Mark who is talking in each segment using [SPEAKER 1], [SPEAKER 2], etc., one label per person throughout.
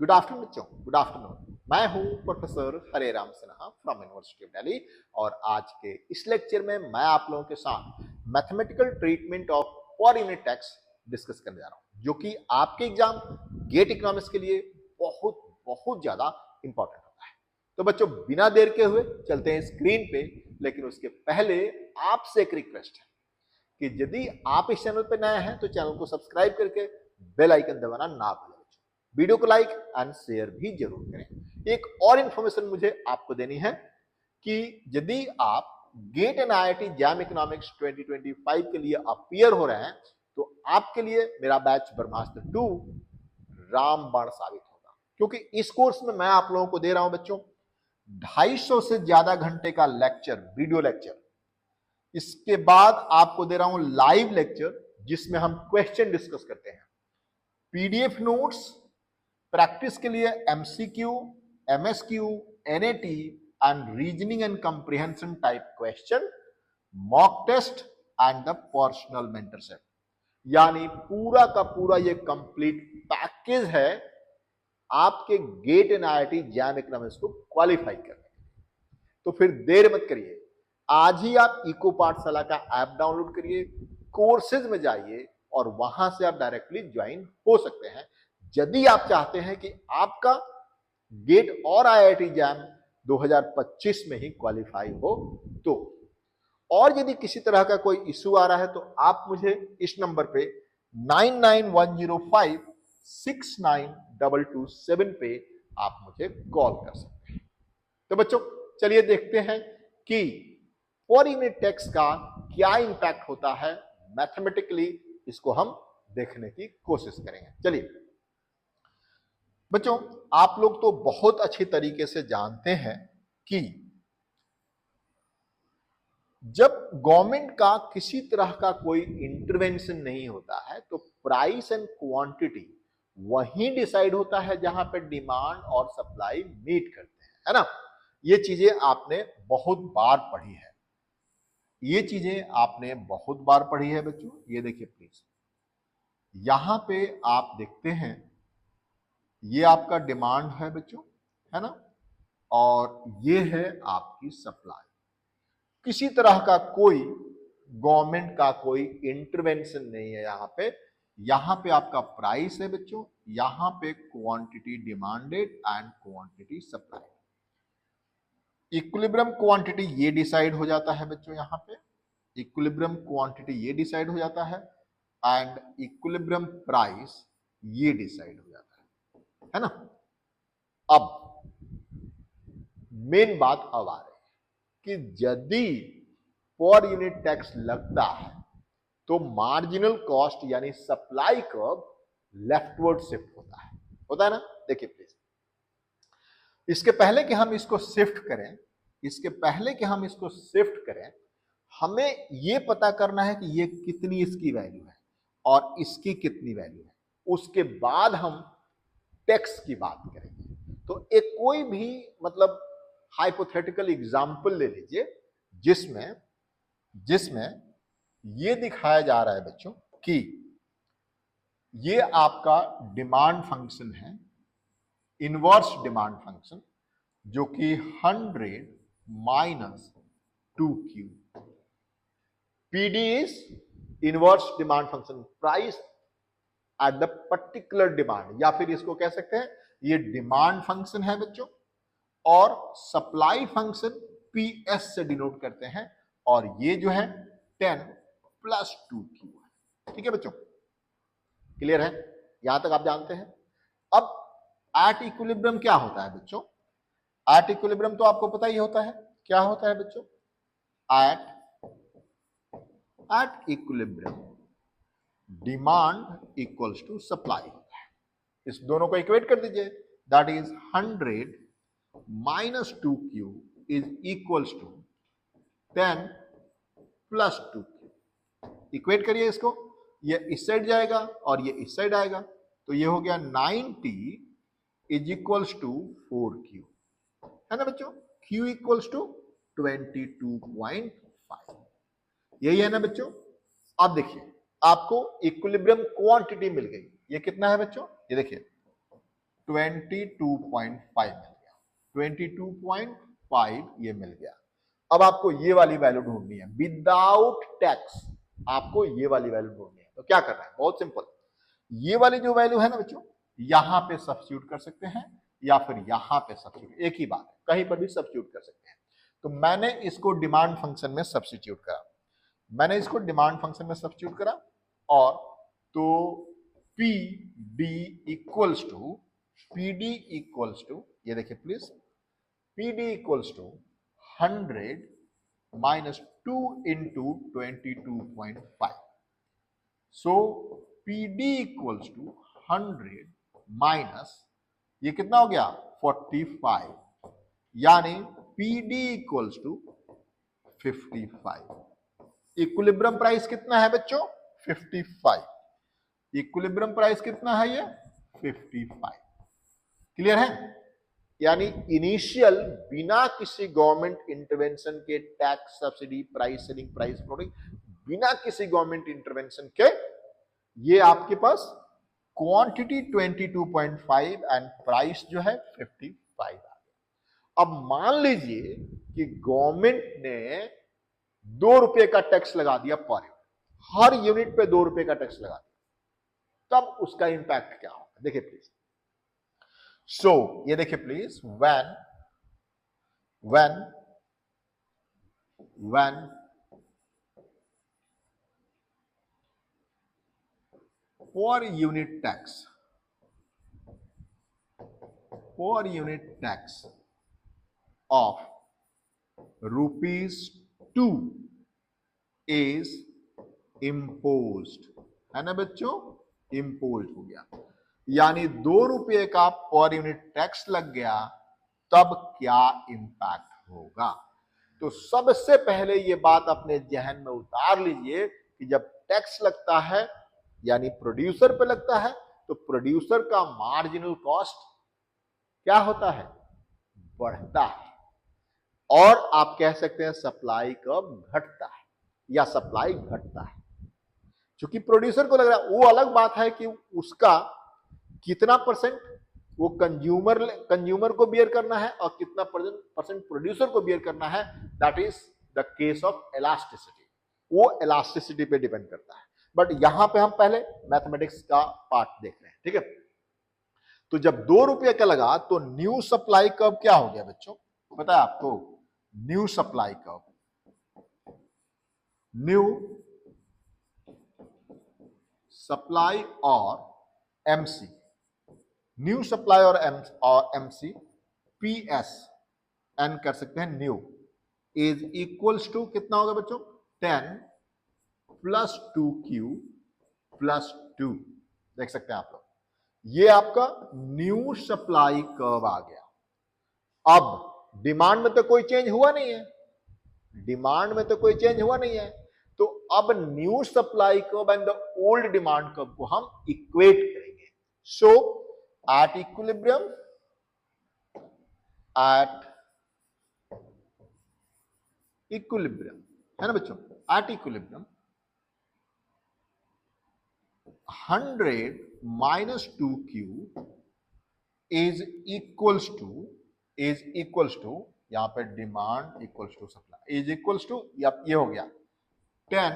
[SPEAKER 1] Good afternoon बच्चों, good afternoon. मैं हूं professor Hare Ram Sinha from university of Delhi और आज के इस लेक्चर में मैं आप लोगों के साथ mathematical treatment of per unit tax discuss करने जा रहा हूं, जो कि आपके एग्जाम गेट इकोनॉमिक्स के लिए बहुत बहुत ज्यादा इंपॉर्टेंट होता है। तो बच्चों, बिना देर के हुए चलते हैं स्क्रीन पे, लेकिन उसके पहले आपसे एक रिक्वेस्ट है कि यदि आप इस चैनल पर नए हैं तो चैनल को सब्सक्राइब करके बेल आइकन दबाना ना भूलें। वीडियो को लाइक एंड शेयर भी जरूर करें। एक और इंफॉर्मेशन मुझे आपको देनी है कि यदि आप GATE and IIT JAM economics 2025 के लिए अपियर हो रहे हैं तो आपके लिए मेरा बैच ब्रह्मास्त्र 2 रामबाण साबित होगा, क्योंकि इस कोर्स में मैं आप लोगों को दे रहा हूं बच्चों 250 से ज्यादा घंटे का लेक्चर, वीडियो लेक्चर। इसके बाद आपको दे रहा हूं लाइव लेक्चर जिसमें हम क्वेश्चन डिस्कस करते हैं, पीडीएफ नोट्स, प्रैक्टिस के लिए MCQ, MSQ, NAT and reasoning and comprehension type question, mock test and the personal mentorship. यानी पूरा का पूरा ये कंप्लीट पैकेज है आपके GATE and IIT JAM economics को क्वालिफाई करने के। तो फिर देर मत करिए, आज ही आप इको पाठशाला का ऐप डाउनलोड करिए, कोर्सेज में जाइए और वहां से आप डायरेक्टली ज्वाइन हो सकते हैं यदि आप चाहते हैं कि आपका गेट और आईआईटी जैम 2025 में ही क्वालिफाई हो तो। और यदि किसी तरह का कोई इशू आ रहा है तो आप मुझे इस नंबर पे 9910569227 पे आप मुझे कॉल कर सकते हैं। तो बच्चों, चलिए देखते हैं कि पर यूनिट टैक्स का क्या इंपैक्ट होता है मैथमेटिकली, इसको हम देखने की कोशिश करेंगे। चलिए बच्चों, आप लोग तो बहुत अच्छी तरीके से जानते हैं कि जब गवर्नमेंट का किसी तरह का कोई इंटरवेंशन नहीं होता है तो प्राइस एंड क्वांटिटी वहीं डिसाइड होता है जहां पे डिमांड और सप्लाई मीट करते हैं, है ना। ये चीजें आपने बहुत बार पढ़ी है, ये चीजें आपने बहुत बार पढ़ी है बच्चों। ये देखिए प्लीज, यहां पे आप देखते हैं ये आपका डिमांड है बच्चों, है ना, और ये है आपकी सप्लाई। किसी तरह का कोई गवर्नमेंट का कोई इंटरवेंशन नहीं है यहां पे आपका प्राइस है बच्चों, यहां पे quantity demanded and quantity supply. Equilibrium quantity ये डिसाइड हो जाता है बच्चों, यहां पे इक्विलिब्रियम क्वांटिटी ये डिसाइड हो जाता है एंड इक्विलिब्रियम प्राइस ये डिसाइड हो जाता है ना। अब मेन बात अब आ रही है कि यदि पर यूनिट टैक्स लगता है तो मार्जिनल कॉस्ट यानी सप्लाई कर्व लेफ्टवर्ड शिफ्ट होता है ना। देखिए प्लीज, इसके पहले कि हम इसको शिफ्ट करें, हमें यह पता करना है कि ये कितनी इसकी वैल्यू है और इसकी कितनी वैल्यू है, उसके बाद हम टैक्स की बात करेंगे। तो एक कोई भी मतलब हाइपोथेटिकल एग्जाम्पल ले लीजिए जिसमें ये दिखाया जा रहा है बच्चों कि ये आपका डिमांड फंक्शन है, इनवर्स डिमांड फंक्शन, जो कि 100 minus 2Q। PD is inverse demand function, price at the particular demand, या फिर इसको कह सकते हैं ये डिमांड फंक्शन है बच्चों, और सप्लाई फंक्शन PS से डिनोट करते हैं, और ये जो है 10 प्लस 2Q है। ठीक है बच्चों, क्लियर है, यहां तक आप जानते हैं। अब एट इक्विलिब्रियम क्या होता है बच्चों? एट इक्विलिब्रियम तो आपको पता ही होता है क्या होता है बच्चों। At equilibrium demand equals to supply होता है। इस दोनों को इक्वेट कर दीजिए, that is 100 minus 2Q is equals to 10 plus 2Q। Equate करिए इसको, ये इस साइड जाएगा और ये इस साइड आएगा, तो ये हो गया 90 इज इक्वल्स टू 4Q, है ना बच्चों। Q इक्वल्स टू 22.5, यही है ना बच्चों। अब देखिए, आपको इक्विलिब्रियम क्वांटिटी मिल गई, ये कितना है बच्चों, ये देखिए 22.5 मिल गया, 22.5 ये मिल गया। अब आपको ये वाली वैल्यू ढूंढनी है विदाउट टैक्स, आपको ये वाली वैल्यू ढूंढनी है। तो क्या करना है, बहुत सिंपल, ये वाली जो वैल्यू है ना बच्चों, यहां पे सब्स्टिट्यूट कर सकते हैं या फिर यहां पे सब्स्टिट्यूट, एक ही बात है, कहीं पर भी सब्स्टिट्यूट कर सकते हैं। तो मैंने इसको डिमांड फंक्शन में सब्स्टिट्यूट करा, मैंने इसको डिमांड फंक्शन में सब्स्टिट्यूट करा, और तो पी डी इक्वल्स टू ये देखिए please, P D equals to 100 minus 2 into 22.5। So P D equals to 100 minus ये कितना हो गया 45, यानी P D equals to 55। Equilibrium price कितना है बच्चों 55, इक्विलिब्रियम प्राइस कितना है ये 55। क्लियर है, यानी इनिशियल बिना किसी गवर्नमेंट इंटरवेंशन के tax subsidy price selling price product, बिना किसी गवर्नमेंट इंटरवेंशन के ये आपके पास क्वांटिटी 22.5 एंड प्राइस जो है 55 आ गया। अब मान लीजिए कि गवर्नमेंट ने 2 रुपए का टैक्स लगा दिया पर यूनिट, हर यूनिट पे 2 रुपए का टैक्स लगा दिया, तब उसका इंपैक्ट क्या होगा देखिए प्लीज। सो ये देखिए please, when per unit tax of ₹2 is imposed, है ना बच्चों, इम्पोज हो गया, यानी 2 रुपए का पर यूनिट टैक्स लग गया, तब क्या इंपैक्ट होगा। तो सबसे पहले ये बात अपने जहन में उतार लीजिए कि जब टैक्स लगता है यानी प्रोड्यूसर पे लगता है, तो प्रोड्यूसर का मार्जिनल कॉस्ट क्या होता है, बढ़ता है, और आप कह सकते हैं सप्लाई कब घटता है या सप्लाई घटता है। क्योंकि प्रोड्यूसर को लग रहा है, वो अलग बात है कि उसका कितना परसेंट वो कंज्यूमर को बियर करना है और कितना परसेंट प्रोड्यूसर को बियर करना है, that is the case of elasticity, वो इलास्टिसिटी पे डिपेंड करता है। बट यहां पे हम पहले मैथमेटिक्स का पार्ट देख रहे हैं, ठीक है। तो जब 2 रुपए का लगा तो न्यू सप्लाई कर्व क्या हो गया बच्चों, पता है आपको, new supply curve, new supply और एमसी, न्यू सप्लाई और एमसी पीएस एन कर सकते हैं, न्यू इज इक्वल्स टू कितना होगा बच्चों 10 प्लस 2Q प्लस 2, देख सकते हैं आप लोग, ये आपका न्यू सप्लाई कर्व आ गया। अब डिमांड में तो कोई चेंज हुआ नहीं है, डिमांड में तो कोई चेंज हुआ नहीं है, तो अब new supply curve and the old demand curve को हम इक्वेट करेंगे। सो एट इक्विलिब्रियम, है ना बच्चों, at equilibrium 100 minus 2Q is equals to यहां पे demand equals to supply is equals to, ये हो गया 10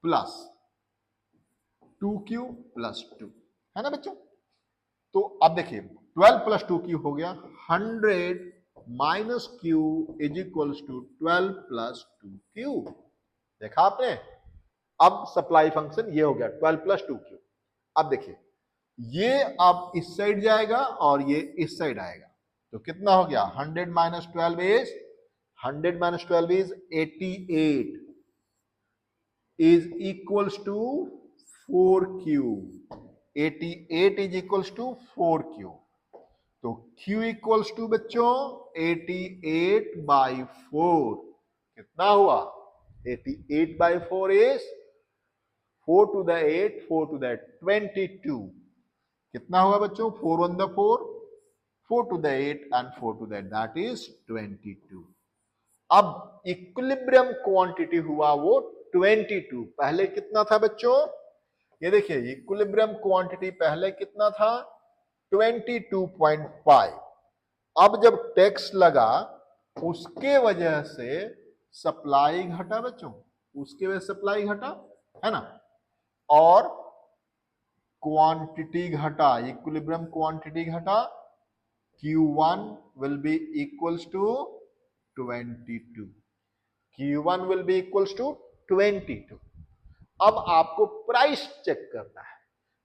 [SPEAKER 1] प्लस 2Q प्लस 2, है ना बच्चों। तो अब देखिए 12 प्लस 2Q हो गया, 100 minus Q is equals to 12 plus 2Q, देखा आपने। अब सप्लाई फंक्शन ये हो गया 12 प्लस 2Q। अब देखिए ये अब इस साइड जाएगा और ये इस साइड आएगा, तो कितना हो गया 100 minus 12 is 88 is equals to 4Q, 88 is equals to 4Q, तो Q equals to बच्चों 88 by 4, कितना हुआ 88 by 4 is 4 to the 8, 4 to the 22, कितना हुआ बच्चों 4 on the 4, 4 to the 8 and 4 to the 8, that is 22। अब इक्विलिब्रियम क्वांटिटी हुआ वो 22, पहले कितना था बच्चों, ये देखिए इक्विलिब्रियम क्वांटिटी पहले कितना था 22.5। अब जब टैक्स लगा उसके वजह से सप्लाई घटा बच्चों, उसके वजह से सप्लाई घटा, है ना, और क्वांटिटी घटा, इक्विलिब्रियम क्वांटिटी घटा, Q1 will be equals to 22, Q1 will be equals to 22। अब आपको प्राइस चेक करना है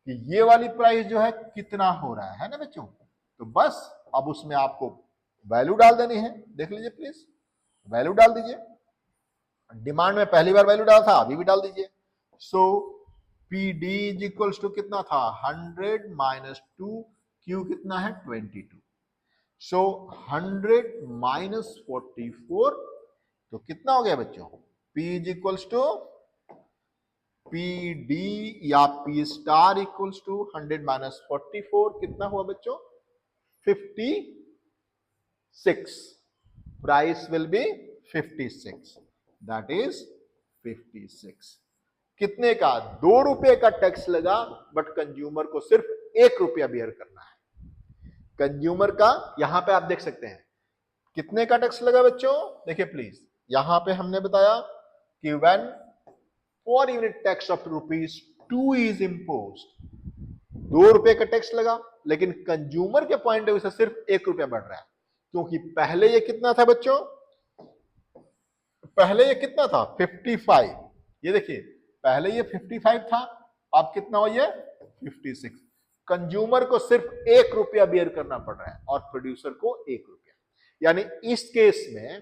[SPEAKER 1] कि ये वाली प्राइस जो है कितना हो रहा है ना बच्चों। तो बस अब उसमें आपको वैल्यू डाल देनी है, देख लीजिए प्लीज, वैल्यू डाल दीजिए। डिमांड में पहली बार वैल्यू डाला था, अभी भी डाल दीजिए। So P D is equals to कितना था 100 माइनस 2, क्यू कितना है 22। सो 100 माइनस 44, तो कितना हो गया बच्चों, P is equals to P D या P star equals to 100 minus 44, कितना हुआ बच्चों 56। Price will be 56, that is 56। कितने का, 2 रुपए का टैक्स लगा, बट कंज्यूमर को सिर्फ 1 रुपया बियर करना है। कंज्यूमर का यहां पे आप देख सकते हैं कितने का टैक्स लगा बच्चों, देखिए प्लीज, यहां पे हमने बताया कि when per unit tax of ₹2 is imposed, 2 रुपए का टैक्स लगा, लेकिन कंज्यूमर के पॉइंट ऑफ व्यू से सिर्फ 1 रुपया बढ़ रहा है, क्योंकि पहले ये कितना था बच्चों, पहले ये कितना था 55, ये देखिए पहले ये 55 था, अब कितना हो ये 56। कंज्यूमर को सिर्फ 1 रुपया बियर करना पड़ रहा है और प्रोड्यूसर को 1 रुपया। यानी इस केस में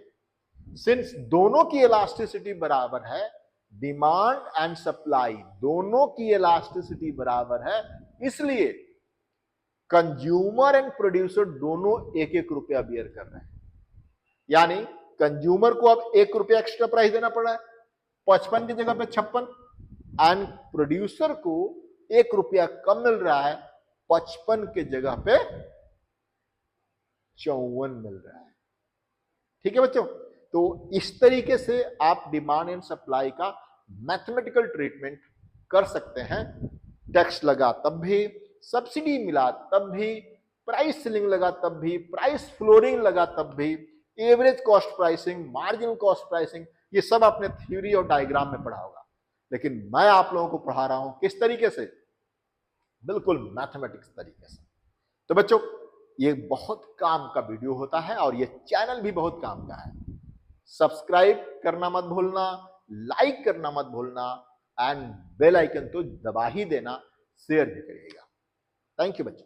[SPEAKER 1] सिंस दोनों की इलास्टिसिटी बराबर है, डिमांड एंड सप्लाई दोनों की इलास्टिसिटी बराबर है, इसलिए कंज्यूमर एंड प्रोड्यूसर दोनों 1-1 रुपया बियर कर रहे हैं। यानी कंज्यूमर को अब 1 रुपया एक्स्ट्रा प्राइस देना पड़ रहा है, 55 की जगह पे 56, एंड प्रोड्यूसर को 1 रुपया कम मिल रहा है, 55 के जगह पे 54 मिल रहा है। ठीक है बच्चों, तो इस तरीके से आप डिमांड एंड सप्लाई का मैथमेटिकल ट्रीटमेंट कर सकते हैं। टैक्स लगा तब भी, सब्सिडी मिला तब भी, प्राइस सीलिंग लगा तब भी, प्राइस फ्लोरिंग लगा तब भी, average cost pricing, marginal cost pricing, ये सब आपने थ्योरी और डायग्राम में पढ़ा होगा, लेकिन मैं आप लोगों को पढ़ा रहा हूं किस तरीके से, बिल्कुल मैथमेटिक्स तरीके से। तो बच्चों ये बहुत काम का वीडियो होता है और ये चैनल भी बहुत काम का है। सब्सक्राइब करना मत भूलना, लाइक करना मत भूलना, एंड बेल आइकन तो दबा ही देना, शेयर भी करिएगा। थैंक यू बच्चों।